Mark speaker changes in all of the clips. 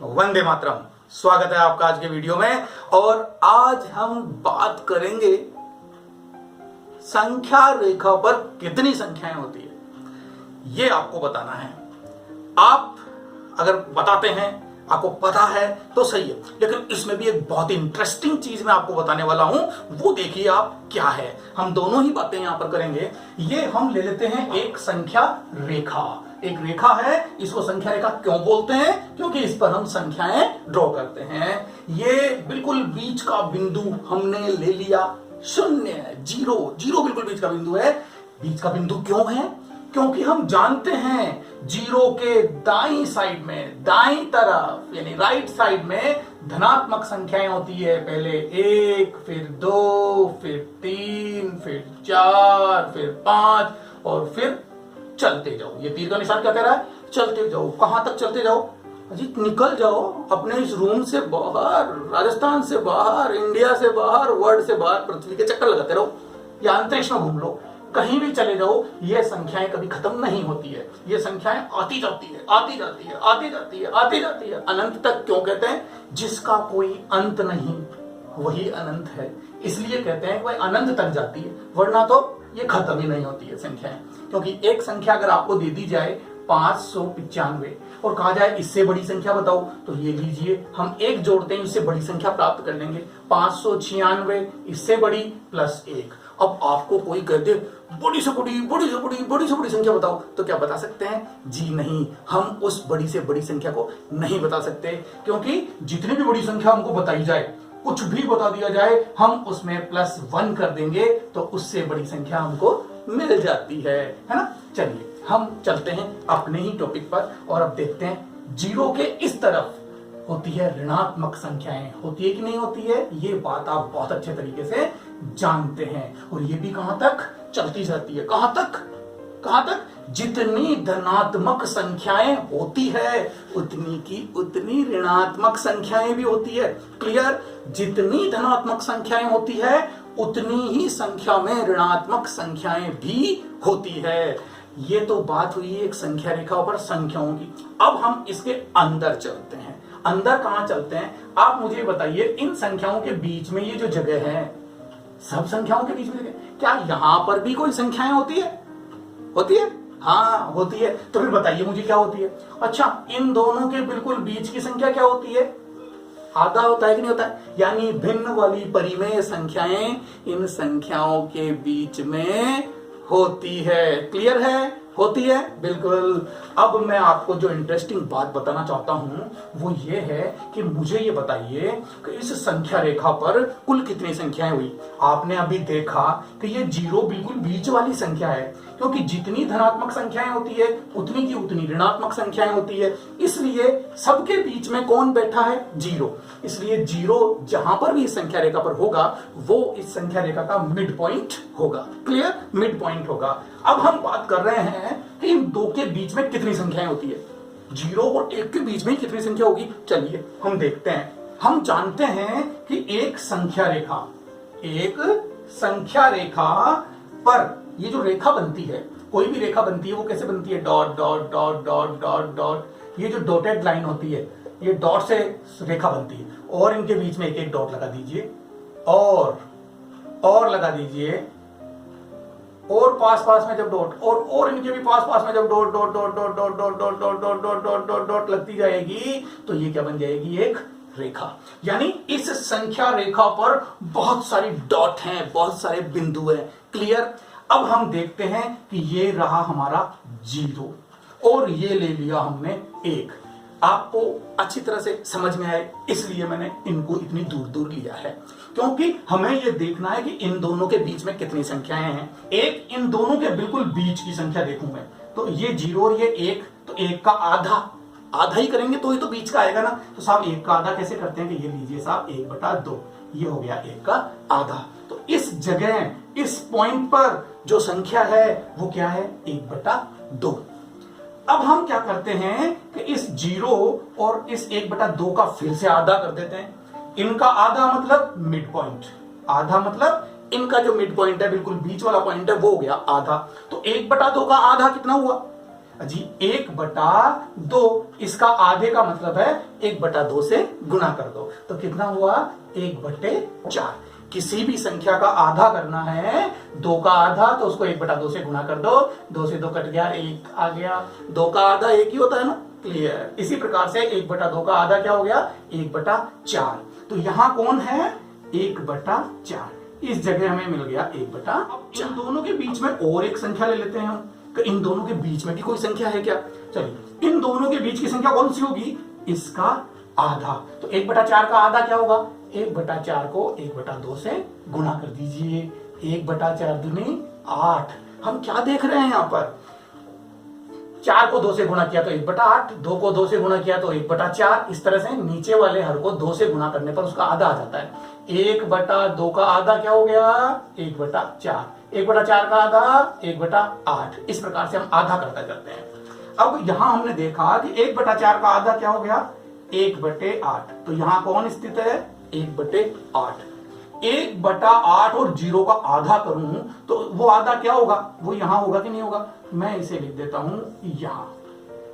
Speaker 1: वंदे मातरम। स्वागत है आपका आज के वीडियो में। और आज हम बात करेंगे संख्या रेखा पर कितनी संख्याएं होती है ये आपको बताना है। आप अगर बताते हैं, आपको पता है तो सही है, लेकिन इसमें भी एक बहुत इंटरेस्टिंग चीज मैं आपको बताने वाला हूं, वो देखिए आप क्या है। हम दोनों ही बातें यहां पर करेंगे। ये हम ले लेते हैं एक संख्या रेखा। एक रेखा है, इसको संख्या रेखा क्यों बोलते हैं? क्योंकि इस पर हम संख्याएं ड्रॉ करते हैं। ये बिल्कुल बीच का बिंदु हमने ले लिया, शून्य है, जीरो। जीरो बिल्कुल बीच का बिंदु है। बीच का बिंदु क्यों है? क्योंकि हम जानते हैं जीरो के दाईं साइड में, दाईं तरफ यानी राइट साइड में धनात्मक संख्याएं होती है। पहले 1, फिर 2, फिर 3, फिर 4, फिर 5 और फिर चलते जाओ। ये तीर का निशान क्या कह रहा है? चलते जाओ। कहां तक चलते जाओ? अजी निकल जाओ अपने इस रूम से बाहर, राजस्थान से बाहर, इंडिया से बाहर, वर्ल्ड से बाहर, पृथ्वी के चक्कर लगाते रहो या अंतरिक्ष में घूम लो, कहीं भी चले जाओ। ये संख्याएं कभी खत्म नहीं होती है। ये संख्याएं आती जाती है, आती जाती है, आती जाती है, आती जाती है, अनंत तक। क्यों कहते हैं? जिसका कोई अंत नहीं वही अनंत है, इसलिए कहते हैं वह अनंत तक जाती है, वरना तो ये खत्म ही नहीं होती है संख्याएं। क्योंकि एक संख्या अगर आपको दे दी जाए 595 और कहा जाए इससे बड़ी संख्या बताओ, तो ये लीजिए हम एक जोड़ते हैं, इससे बड़ी संख्या प्राप्त कर लेंगे। 596 इससे बड़ी प्लस 1। अब आपको कोई कह दे बड़ी से बड़ी, बड़ी से बड़ी, बड़ी से बड़ी संख्या बताओ, तो क्या बता सकते हैं? जी नहीं, हम उस बड़ी से बड़ी संख्या को नहीं बता सकते। क्योंकि जितनी भी बड़ी संख्या हमको बताई जाए, कुछ भी बता दिया जाए, हम उसमें +1 कर देंगे तो उससे बड़ी संख्या हमको मिल जाती है ना। चलिए हम चलते हैं अपने ही टॉपिक पर और अब देखते हैं जीरो के इस तरफ होती है ऋणात्मक संख्याएं, होती है कि नहीं होती है। ये बात आप बहुत अच्छे तरीके से जानते हैं। और ये भी कहां तक चलती जाती है? कहां तक? कहां तक? जितनी धनात्मक संख्याएं होती है उतनी की उतनी ऋणात्मक संख्याएं भी होती है। क्लियर? जितनी धनात्मक संख्याएं होती है उतनी ही संख्या में ऋणात्मक संख्याएं भी होती है। ये तो बात हुई एक संख्या रेखा पर संख्याओं की। अब हम इसके अंदर चलते हैं। अंदर कहां चलते हैं? आप मुझे बताइए, इन संख्याओं के बीच में ये जो जगह है, सब संख्याओं के बीच में जगह, क्या यहां पर भी कोई संख्याएं होती है? होती है? हाँ होती है। तो फिर बताइए मुझे क्या होती है? अच्छा, इन दोनों के बिल्कुल बीच की संख्या क्या होती है? आधा होता है कि नहीं होता है? यानी भिन्न वाली परिमेय संख्याएं इन संख्याओं के बीच में होती है। क्लियर है? होती है, बिल्कुल। अब मैं आपको जो इंटरेस्टिंग बात बताना चाहता हूं वो ये है कि मुझे ये बताइए कि इस संख्या रेखा पर कुल कितनी संख्याएं हुई। आपने अभी देखा कि ये जीरो बिल्कुल बीच वाली संख्या है, क्योंकि जितनी धनात्मक संख्याएं होती है उतनी की उतनी ऋणात्मक संख्याएं होती है। इसलिए सबके बीच में कौन बैठा है? जीरो। इसलिए जीरो जहां पर भी इस संख्या रेखा पर होगा वो इस संख्या रेखा का मिड पॉइंट होगा। क्लियर? मिड पॉइंट होगा। अब हम बात कर रहे हैं कि इन दो के बीच में कितनी संख्याएं होती है। जीरो और 1 के बीच में कितनी संख्या होगी? चलिए हम देखते हैं। हम जानते हैं कि एक संख्या रेखा पर ये जो रेखा बनती है, कोई भी रेखा बनती है वो कैसे बनती है? Dot dot dot dot dot dot. ये जो डॉटेड लाइन होती है, ये डॉट से रेखा बनती है और इनके बीच में एक एक डॉट लगा दीजिए और लगा दीजिए, और पास पास में जब डॉट और इनके भी पास पास में जब dot dot dot dot dot dot dot dot dot dot dot dot dot लगती जाएगी तो ये क्या बन जाएगी? एक रेखा। यानी इस संख्या रेखा पर बहुत सारी डॉट हैं, बहुत सारे बिंदु हैं। क्लियर? अब हम देखते हैं कि ये रहा हमारा जीरो और ये ले लिया हमने 1। आपको अच्छी तरह से समझ में आए इसलिए मैंने इनको इतनी दूर दूर लिया है, क्योंकि हमें ये देखना है कि इन दोनों के बीच में कितनी संख्याएं हैं। एक इन दोनों के बिल्कुल बीच की संख्या देखूं मैं, तो ये जीरो और ये 1, तो 1 का आधा ही करेंगे तो ही तो बीच का आएगा ना। तो साहब 1 का आधा कैसे करते हैं? कि ये लीजिए साहब 1/2, ये हो गया 1 का आधा। तो इस जगह, इस पॉइंट पर जो संख्या है वो क्या है? 1/2। अब हम क्या करते हैं कि इस जीरो और इस 1/2 का फिर से आधा कर देते हैं। इनका आधा मतलब मिड पॉइंट, आधा मतलब इनका जो मिड पॉइंट है, बिल्कुल बीच वाला पॉइंट है, वो हो गया आधा। तो 1/2 का आधा कितना हुआ? जी 1/2, इसका आधे का मतलब है 1/2 से गुणा कर दो, तो कितना हुआ 1/4। किसी भी संख्या का आधा करना है, 2 का आधा, तो उसको 1/2 से गुणा कर दो, 2 से 2 कट गया, 1 आ गया, 2 का आधा 1 ही होता है ना, क्लियर। इसी प्रकार से 1/2 का आधा क्या हो गया 1/4। तो यहां कौन है 1/4, इस जगह हमें मिल गया 1/4। इन दोनों के बीच में और एक संख्या ले लेते हैं हम, कि इन दोनों के बीच में भी कोई संख्या है क्या। चलिए इन दोनों के बीच की संख्या कौन सी होगी, इसका आधा। तो 1/4 का आधा क्या होगा, 1/4 को 1/2 से गुणा कर दीजिए, 1/4 दूनी 8। हम क्या देख रहे हैं यहां पर, 4 को 2 से गुणा किया तो 1/8, 2 को 2 से गुणा किया तो 1/4। इस तरह से नीचे वाले हर को 2 से गुणा करने पर उसका आधा आ जाता है। 1/2 का आधा क्या हो गया 1/4, 1/4 का आधा 1/8। इस प्रकार से हम आधा करते जाते हैं। अब यहां हमने देखा कि 1/4 का आधा क्या हो गया 1/8, तो यहां कौन स्थित है 1/8। 1/8 और 0 का आधा करूं तो वो आधा क्या होगा, वो यहां होगा कि नहीं होगा, मैं इसे लिख देता हूं यहां।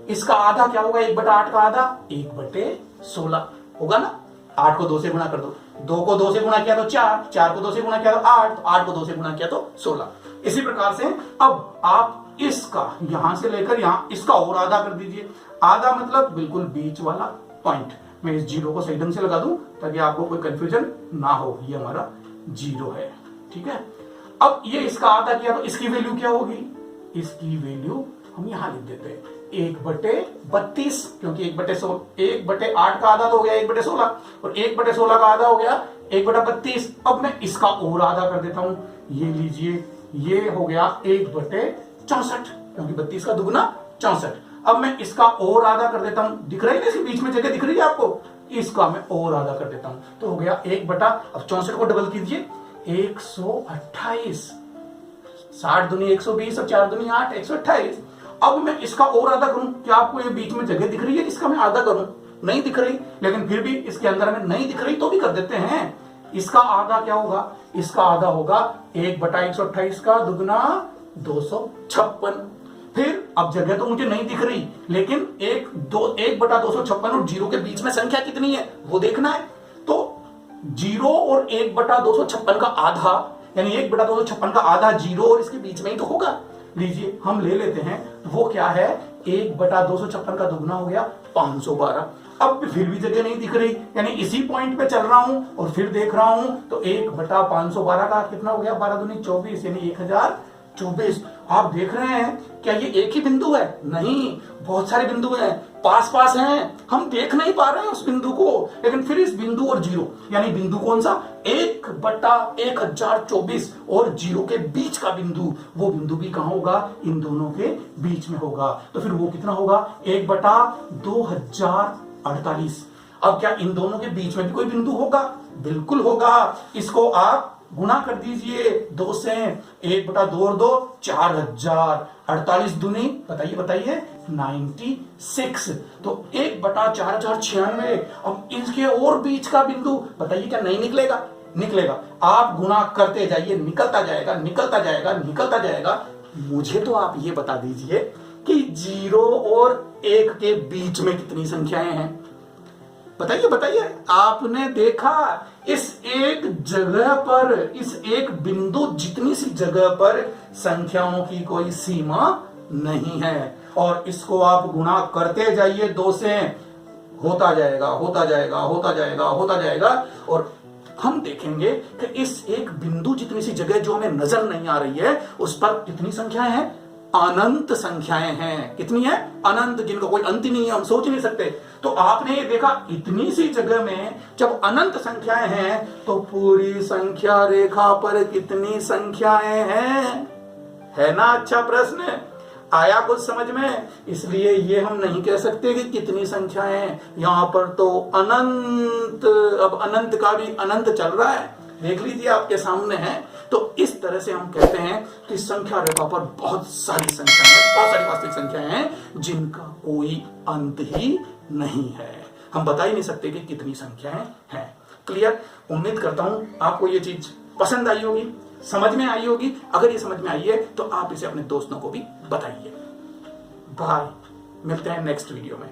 Speaker 1: इसका आधा क्या होगा 1/8 का आधा 1/16 होगा ना। 8 को 2 से गुणा कर दो, 2 को 2 से गुणा किया तो 4, 4 को 2 से गुणा किया तो 8, तो 8 को 2 से गुणा किया तो 16। इसी प्रकार से अब आप इसका यहां से लेकर यहां इसका और आधा कर दीजिए। आधा मतलब बिल्कुल बीच वाला पॉइंट। मैं इस 0 को सही ढंग से लगा दूं ताकि आपको कोई कंफ्यूजन ना हो, ये हमारा 0 है, ठीक है। अब ये इसका आधा किया तो इसकी वैल्यू क्या होगी, इसकी वैल्यू हम यहां लिख देते हैं 1/32, क्योंकि 1/8 का आधा तो हो गया 1/16 और 1/16 का आधा हो गया 1/32। अब मैं इसका और आधा कर देता हूं, ये लीजिए, ये हो गया 1/64, क्योंकि 32 का दुगुना 64। अब मैं इसका और आधा कर देता हूं, दिख रही है ना, बीच में जगह दिख रही है आपको, इसका मैं और आधा कर देता हूं तो हो गया 1/, अब 64 को डबल कीजिए 128, 60 दूनी 120 और 4 दूनी 8, 128। अब मैं इसका और आधा करूं, क्या आपको ये बीच में जगह दिख रही है इसका मैं आधा करूं, नहीं दिख रही, लेकिन फिर भी इसके अंदर हमें नहीं दिख रही तो भी कर देते हैं। इसका आधा क्या होगा, इसका आधा होगा 1/128 का दुगना 256। फिर अब जगह तो मुझे नहीं दिख रही, लेकिन 1/256 और 0 के बीच में संख्या कितनी है वो देखना है। तो 0 और 1/256 का आधा, यानी 1/256 का आधा 0 और इसके बीच में ही तो होगा। लीजिए हम ले लेते हैं, वो क्या है 1/256 का दुगना हो गया 512। अब फिर भी जगह नहीं दिख रही, यानी इसी पॉइंट पे चल रहा हूं और फिर देख रहा हूं तो 1/512 का कितना हो गया 12 दूनी 24, यानी 1024। आप देख रहे हैं क्या ये एक ही बिंदु है, नहीं बहुत सारे बिंदु हैं, पास पास हैं, हम देख नहीं पा रहे हैं उस बिंदु को, लेकिन फिर इस बिंदु और 0, यानी बिंदु कौन सा 1/1024 और 0 के बीच का बिंदु, वो बिंदु भी कहां होगा इन दोनों के बीच में होगा। तो फिर वो कितना होगा 1/2048। अब क्या इन दोनों के बीच में भी कोई बिंदु होगा, बिल्कुल होगा। इसको आप गुणा कर दीजिए 2 से, 1/2 और 2 4000, 48 दूनी बताइए 96। तो 1/4096। अब इसके और बीच का बिंदु बताइए क्या नहीं निकलेगा, निकलेगा। आप गुणा करते जाइए, निकलता जाएगा निकलता जाएगा निकलता जाएगा। मुझे तो आप ये बता दीजिए कि 0 और 1 के बीच में कितनी संख्याएं हैं, बताइए बताइए। आपने देखा इस एक जगह पर, इस एक बिंदु जितनी सी जगह पर संख्याओं की कोई सीमा नहीं है, और इसको आप गुणा करते जाइए 2 से, होता जाएगा होता जाएगा होता जाएगा होता जाएगा। और हम देखेंगे कि इस एक बिंदु जितनी सी जगह जो हमें नजर नहीं आ रही है उस पर कितनी संख्याएं हैं, अनंत संख्याएं हैं। कितनी है, अनंत, जिनका कोई अंत ही नहीं है, हम सोच नहीं सकते। तो आपने ये देखा इतनी सी जगह में जब अनंत संख्याएं हैं तो पूरी संख्या रेखा पर कितनी संख्याएं हैं, है ना। अच्छा प्रश्न आया कुछ समझ में, इसलिए ये हम नहीं कह सकते कि कितनी संख्याएं, यहां पर तो अनंत, अब अनंत का भी अनंत चल रहा है, देख लीजिए आपके सामने है। तो इस तरह से हम कहते हैं कि संख्या रेखा पर बहुत सारी संख्याएं हैं, बहुत सारी वास्तविक संख्याएं हैं जिनका कोई अंत ही नहीं है। हम बता ही नहीं सकते कि कितनी संख्याएं हैं। क्लियर, उम्मीद करता हूं आपको ये चीज पसंद आई होगी, समझ में आई होगी। अगर ये समझ में आई है तो आप इसे अपने दोस्तों को भी बताइए। बाय, मिलते हैं नेक्स्ट वीडियो में।